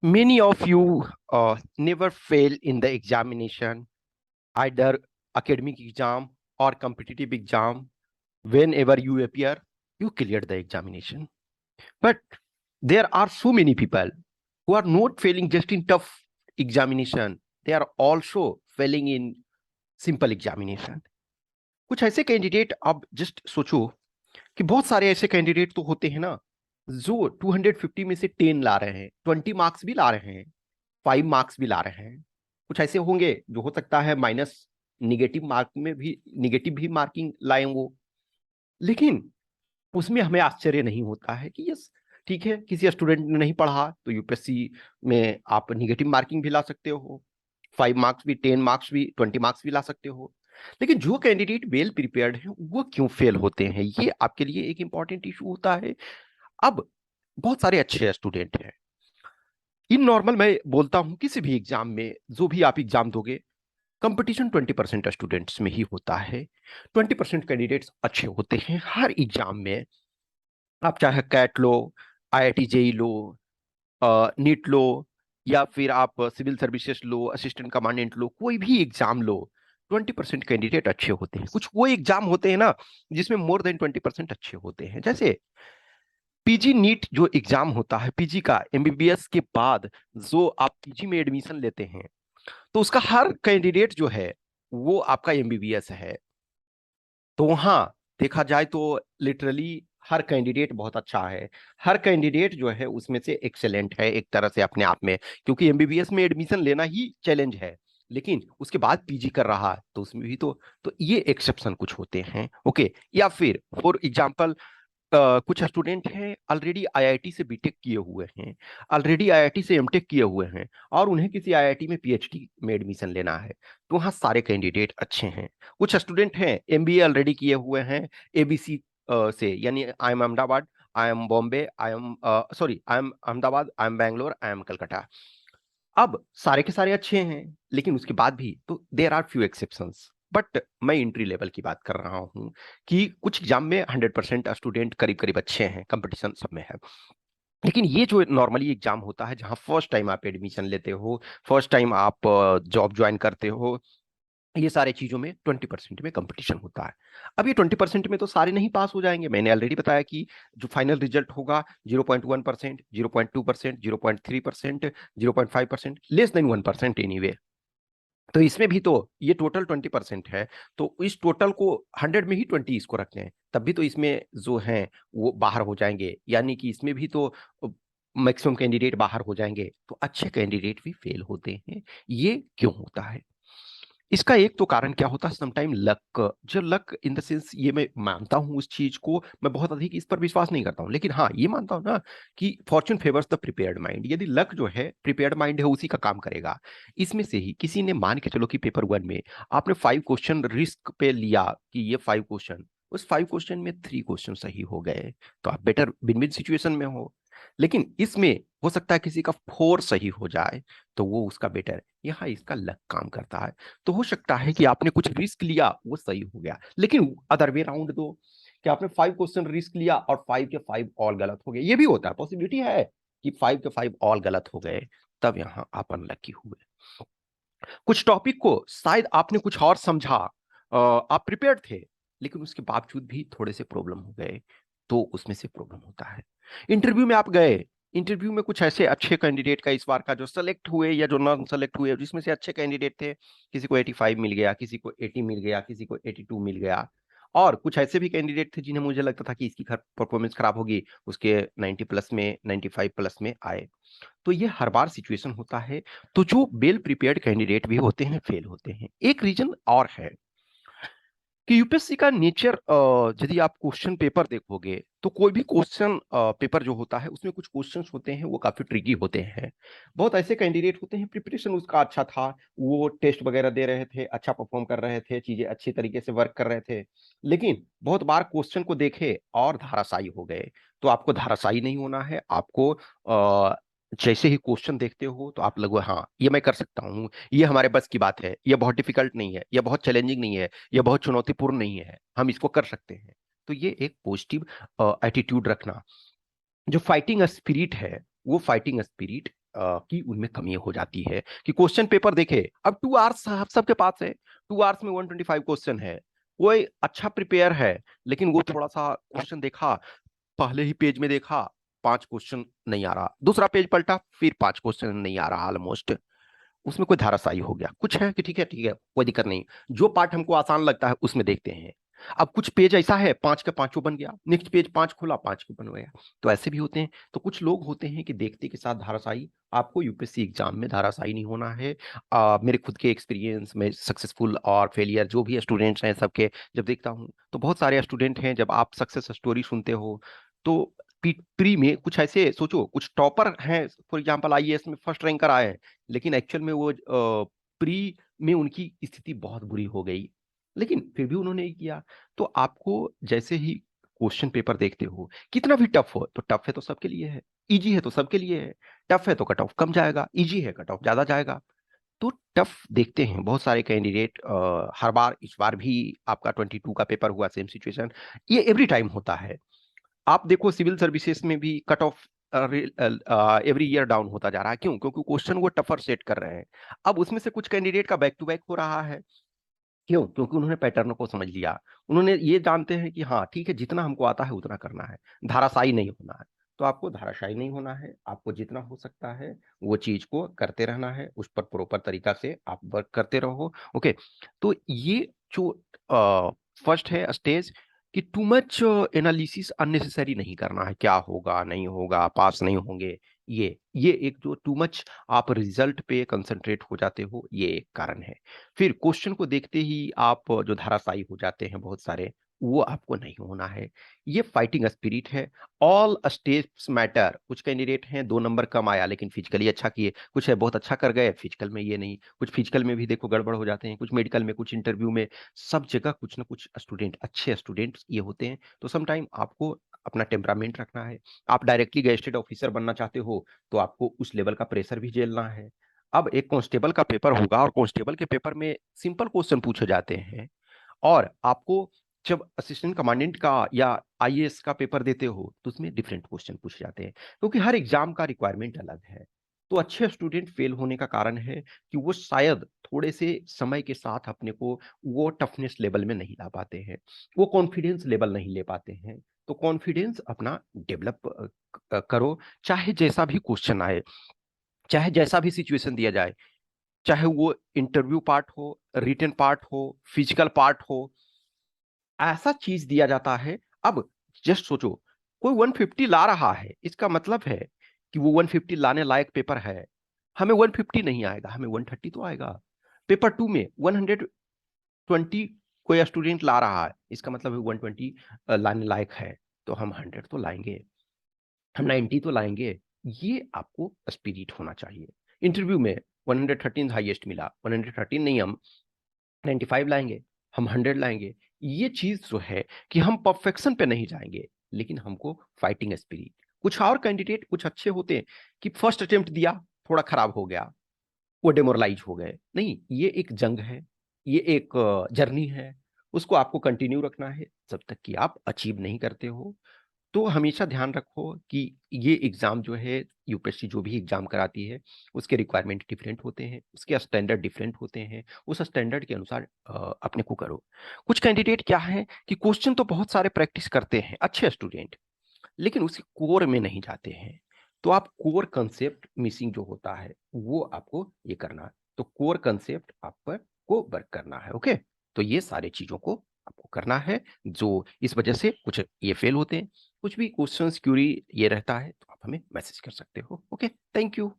Many of you never fail in the examination, either academic exam or competitive exam. Whenever you appear, you cleared the examination. But there are so many people who are not failing just in tough examination. They are also failing in simple examination. कुछ ऐसे candidate आप just सोचो कि बहुत सारे ऐसे candidate तो होते हैं ना जो 250 में से 10 ला रहे हैं, 20 मार्क्स भी ला रहे हैं, 5 मार्क्स भी ला रहे हैं। कुछ ऐसे होंगे जो हो सकता है माइनस निगेटिव भी मार्किंग लाए वो। लेकिन उसमें हमें आश्चर्य नहीं होता है कि यस, ठीक है, किसी स्टूडेंट ने नहीं पढ़ा तो यूपीएससी में आप निगेटिव मार्किंग भी ला सकते हो, 5 मार्क्स भी, 10 मार्क्स भी, 20 मार्क्स भी ला सकते हो। लेकिन जो कैंडिडेट वेल प्रिपेयर्ड है वो क्यों फेल होते हैं, ये आपके लिए एक इंपॉर्टेंट इशू होता है। अब बहुत सारे अच्छे स्टूडेंट हैं। इन नॉर्मल मैं बोलता हूं किसी भी एग्जाम में, जो भी आप एग्जाम दोगे, कंपटीशन 20% स्टूडेंट्स में ही होता है। 20% कैंडिडेट्स अच्छे होते हैं हर एग्जाम में। आप चाहे कैट लो, आईआईटी जेई लो, नीट लो, या फिर आप सिविल सर्विसेज लो, असिस्टेंट कमांडेंट लो, कोई भी एग्जाम लो, 20% कैंडिडेट अच्छे होते हैं। कुछ वो एग्जाम होते हैं ना जिसमें मोर देन 20% अच्छे होते हैं, जैसे पीजी नीट जो एग्जाम होता है, पीजी का एमबीबीएस के बाद जो आप पीजी में एडमिशन लेते हैं, तो उसका हर कैंडिडेट जो है वो आपका एमबीबीएस है। तो वहां देखा जाए तो लिटरली हर कैंडिडेट बहुत अच्छा है। हर कैंडिडेट जो है उसमें से एक्सेलेंट है एक तरह से अपने आप में, क्योंकि एमबीबीएस में एडमिशन लेना ही चैलेंज है। लेकिन उसके बाद पीजी कर रहा है तो उसमें भी तो ये एक्सेप्शन कुछ होते हैं, ओके। या फिर फॉर एग्जांपल कुछ स्टूडेंट हैं ऑलरेडी आईआईटी से बीटेक किए हुए हैं, ऑलरेडी आईआईटी से एमटेक किए हुए हैं, और उन्हें किसी आईआईटी में पीएचडी में एडमिशन लेना है, तो वहाँ सारे कैंडिडेट अच्छे हैं। कुछ स्टूडेंट हैं एमबीए ऑलरेडी किए हुए हैं एबीसी से, यानी I am Ahmedabad, I am Bombay, I am sorry, I am Ahmedabad, I am Bangalore, I am Calcutta. अब सारे के सारे अच्छे हैं, लेकिन उसके बाद भी तो there are few exceptions. But मैं एंट्री लेवल की बात कर रहा हूं कि कुछ एग्जाम में 100% स्टूडेंट करीब करीब अच्छे हैं, कंपटीशन सब में है। लेकिन ये जो नॉर्मली एग्जाम होता है जहां फर्स्ट टाइम आप एडमिशन लेते हो, फर्स्ट टाइम आप जॉब ज्वाइन करते हो, ये सारे चीजों में 20% में कंपटीशन होता है। अब ये 20% में तो सारे नहीं पास हो जाएंगे, मैंने ऑलरेडी बताया कि जो फाइनल रिजल्ट होगा 0.1%, 0.2%, 0.3%, 0.5%, लेस देन 1% एनीवे। तो इसमें भी तो ये टोटल 20% है, तो इस टोटल को 100 में ही 20 इसको रखते हैं, तब भी तो इसमें जो है वो बाहर हो जाएंगे, यानी कि इसमें भी तो मैक्सिमम कैंडिडेट बाहर हो जाएंगे, तो अच्छे कैंडिडेट भी फेल होते हैं। ये क्यों होता है? इसका एक तो कारण क्या होता है, समटाइम लक। जो लक इन द सेंस, ये मैं मानता हूं उस चीज को, मैं बहुत अधिक इस पर विश्वास नहीं करता हूं, लेकिन हाँ ये मानता हूं ना कि Fortune favours the prepared mind. यदि लक जो है, प्रिपेयर्ड माइंड है, उसी का काम करेगा। इसमें से ही किसी ने मान के चलो कि पेपर 1 में आपने 5 क्वेश्चन रिस्क पे लिया कि ये 5 क्वेश्चन, उस 5 क्वेश्चन में 3 क्वेश्चन सही हो गए, तो आप बेटर विन विन सिचुएशन में हो। लेकिन इसमें हो सकता है किसी का 4 सही हो जाए, तो वो उसका बेटर है। यहाँ इसका लक काम करता है। तो हो सकता है कि आपने कुछ रिस्क लिया, वो सही हो गया, लेकिन अदर वे राउंड दो कि आपने 5 क्वेश्चन रिस्क लिया और 5 के 5 ऑल गलत हो गए। ये भी होता है, पॉसिबिलिटी है कि 5 के 5 ऑल गलत हो गए, तब यहाँ आप अनलकी हुए। कुछ टॉपिक को शायद आपने कुछ और समझा, आप प्रिपेयर्ड थे, लेकिन उसके बावजूद भी थोड़े से प्रॉब्लम हो गए, तो उसमें से प्रॉब्लम होता है। इंटरव्यू में आप गए, इंटरव्यू में कुछ ऐसे अच्छे कैंडिडेट का इस बार का जो सेलेक्ट हुए या जो नॉन सेलेक्ट हुए, जिसमें से अच्छे कैंडिडेट थे, किसी को 85 मिल गया, किसी को 80 मिल गया, किसी को 82 मिल गया, और कुछ ऐसे भी कैंडिडेट थे जिन्हें मुझे लगता था कि इसकी परफॉर्मेंस खराब होगी, उसके 90 प्लस में, 95 प्लस में आए। तो ये हर बार सिचुएशन होता है। तो जो वेल प्रिपेयर्ड कैंडिडेट भी होते हैं फेल होते हैं। एक रीजन और है कि यूपीएससी का नेचर, यदि आप क्वेश्चन पेपर देखोगे तो कोई भी क्वेश्चन पेपर जो होता है उसमें कुछ क्वेश्चंस होते हैं वो काफी ट्रिकी होते हैं। बहुत ऐसे कैंडिडेट होते हैं प्रिपरेशन उसका अच्छा था, वो टेस्ट वगैरह दे रहे थे, अच्छा परफॉर्म कर रहे थे, चीजें अच्छी तरीके से वर्क कर रहे थे, लेकिन बहुत बार क्वेश्चन को देखे और धाराशायी हो गए। तो आपको धाराशायी नहीं होना है, आपको जैसे ही क्वेश्चन देखते हो तो आप लगो हाँ ये मैं कर सकता हूँ, ये हमारे बस की बात है, ये बहुत डिफिकल्ट नहीं है, ये बहुत चैलेंजिंग नहीं है, ये बहुत चुनौतीपूर्ण नहीं है, हम इसको कर सकते हैं। तो ये एक पॉजिटिव एटीट्यूड रखना, जो फाइटिंग स्पिरिट है, वो फाइटिंग स्पिरिट की उनमें कमी हो जाती है कि क्वेश्चन पेपर देखे, अब 2 आवर्स सबके पास है, 2 आवर्स में 125 क्वेश्चन है, कोई अच्छा प्रिपेयर है, लेकिन वो थोड़ा सा क्वेश्चन देखा, पहले ही पेज में देखा 5 क्वेश्चन नहीं आ रहा, दूसरा पेज पलटा फिर 5 क्वेश्चन नहीं आ रहा, ऑलमोस्ट उसमें कोई धाराशायी हो गया, कुछ है कि ठीक है कोई दिक्कत नहीं, जो पार्ट हमको आसान लगता है उसमें देखते हैं। अब कुछ पेज ऐसा है 5 का 5 बन गया, नेक्स्ट पेज 5 खुला 5 बन गया, तो ऐसे भी होते हैं। तो कुछ लोग होते हैं कि देखते के साथ धाराशायी, आपको यूपीएससी एग्जाम में धाराशायी नहीं होना है। मेरे खुद के एक्सपीरियंस में सक्सेसफुल और फेलियर जो भी स्टूडेंट्स हैं सबके जब देखता हूँ, तो बहुत सारे स्टूडेंट हैं, जब आप सक्सेस स्टोरी सुनते हो तो प्री में कुछ ऐसे सोचो, कुछ टॉपर हैं, फॉर एग्जांपल आईएएस में फर्स्ट रैंकर आए हैं, लेकिन एक्चुअल में वो प्री में उनकी स्थिति बहुत बुरी हो गई, लेकिन फिर भी उन्होंने ये किया। तो आपको जैसे ही क्वेश्चन पेपर देखते हो, कितना भी टफ हो, तो टफ है तो सबके लिए है, इजी है तो सबके लिए है, टफ है तो कट ऑफ कम जाएगा, इजी है कट ऑफ ज्यादा जाएगा। तो टफ देखते हैं बहुत सारे कैंडिडेट, हर बार, इस बार भी आपका 22 का पेपर हुआ, सेम सिचुएशन, ये एवरी टाइम होता है। आप देखो सिविल सर्विसेज में भी cut off every year down होता जा रहा है, क्यों? क्योंकि क्वेश्चन वो टफर सेट कर रहे हैं। अब उसमें से कुछ कैंडिडेट का बैक टू बैक हो रहा है, क्यों? क्योंकि उन्होंने पैटर्न को समझ लिया, उन्होंने ये जानते हैं कि हाँ ठीक है, जितना हमको आता है उतना करना है, धाराशायी नहीं होना है। तो आपको धाराशायी नहीं होना है, आपको जितना हो सकता है वो चीज को करते रहना है, उस पर प्रॉपर तरीका से आप वर्क करते रहो। ओके, तो ये जो फर्स्ट है स्टेज, कि टू मच एनालिसिस अननेसेसरी नहीं करना है, क्या होगा नहीं होगा, पास नहीं होंगे, ये एक जो टू मच आप रिजल्ट पे कंसंट्रेट हो जाते हो, ये एक कारण है। फिर क्वेश्चन को देखते ही आप जो धाराशायी हो जाते हैं बहुत सारे, वो आपको नहीं होना है। ये फाइटिंग स्पिरिट है। All steps matter. कुछ कैंडिडेट हैं 2 नंबर कम आया लेकिन फिजिकली अच्छा किए, कुछ है बहुत अच्छा कर गए फिजिकल में ये नहीं, कुछ फिजिकल में भी देखो गड़बड़ हो जाते हैं, कुछ मेडिकल में, कुछ इंटरव्यू में, सब जगह कुछ ना कुछ स्टूडेंट, अच्छे स्टूडेंट्स ये होते हैं। तो समटाइम आपको अपना टेम्परामेंट रखना है। आप डायरेक्टली गैजेटेड ऑफिसर बनना चाहते हो तो आपको उस लेवल का प्रेशर भी झेलना है। अब एक कांस्टेबल का पेपर होगा और कांस्टेबल के पेपर में सिंपल क्वेश्चन पूछे जाते हैं, और आपको जब असिस्टेंट कमांडेंट का या आईएएस का पेपर देते हो तो उसमें डिफरेंट क्वेश्चन पूछे जाते हैं, क्योंकि हर एग्जाम का रिक्वायरमेंट अलग है। तो अच्छे स्टूडेंट फेल होने का कारण है कि वो शायद थोड़े से समय के साथ अपने को वो टफनेस लेवल में नहीं ला पाते हैं, वो कॉन्फिडेंस लेवल नहीं ले पाते हैं। तो कॉन्फिडेंस अपना डेवलप करो, चाहे जैसा भी क्वेश्चन आए, चाहे जैसा भी सिचुएशन दिया जाए, चाहे वो इंटरव्यू पार्ट हो, रिटन पार्ट हो, फिजिकल पार्ट हो, ऐसा चीज दिया जाता है। अब जस्ट सोचो, कोई 150 ला रहा है, इसका मतलब है कि वो 150 लाने लायक पेपर है। हमें 150 नहीं आएगा, हमें 130 तो आएगा। पेपर 2 में 120 कोई स्टूडेंट ला रहा है, इसका मतलब है 120 लाने लायक है, तो हम 100 तो लाएंगे, हम 90 तो लाएंगे। ये आपको स्पिरिट होना चाहिए। इंटरव्यू में 113 हाईएस्ट मिला, 113 नहीं, हम 95 लाएंगे, हम 100 लाएंगे। ये चीज जो है कि हम परफेक्शन पे नहीं जाएंगे, लेकिन हमको फाइटिंग स्पिरिट। कुछ और कैंडिडेट कुछ अच्छे होते हैं कि फर्स्ट अटेम्प्ट दिया, थोड़ा खराब हो गया, वो डेमोरलाइज हो गए। नहीं, ये एक जंग है, ये एक जर्नी है, उसको आपको कंटिन्यू रखना है जब तक कि आप अचीव नहीं करते हो। तो हमेशा ध्यान रखो कि ये एग्जाम जो है, यूपीएससी जो भी एग्जाम कराती है, उसके रिक्वायरमेंट डिफरेंट होते हैं, उसके स्टैंडर्ड डिफरेंट होते हैं, उस स्टैंडर्ड के अनुसार अपने को करो। कुछ कैंडिडेट क्या है कि क्वेश्चन तो बहुत सारे प्रैक्टिस करते हैं, अच्छे स्टूडेंट, लेकिन उसी कोर में नहीं जाते हैं। तो आप कोर कंसेप्ट मिसिंग जो होता है वो आपको ये करना है। तो कोर कंसेप्ट आप पर को वर्क करना है। ओके, तो ये सारे चीजों को आपको करना है, जो इस वजह से कुछ ये फेल होते हैं। कुछ भी क्वेश्चंस क्यूरी ये रहता है तो आप हमें मैसेज कर सकते हो। Okay, thank you.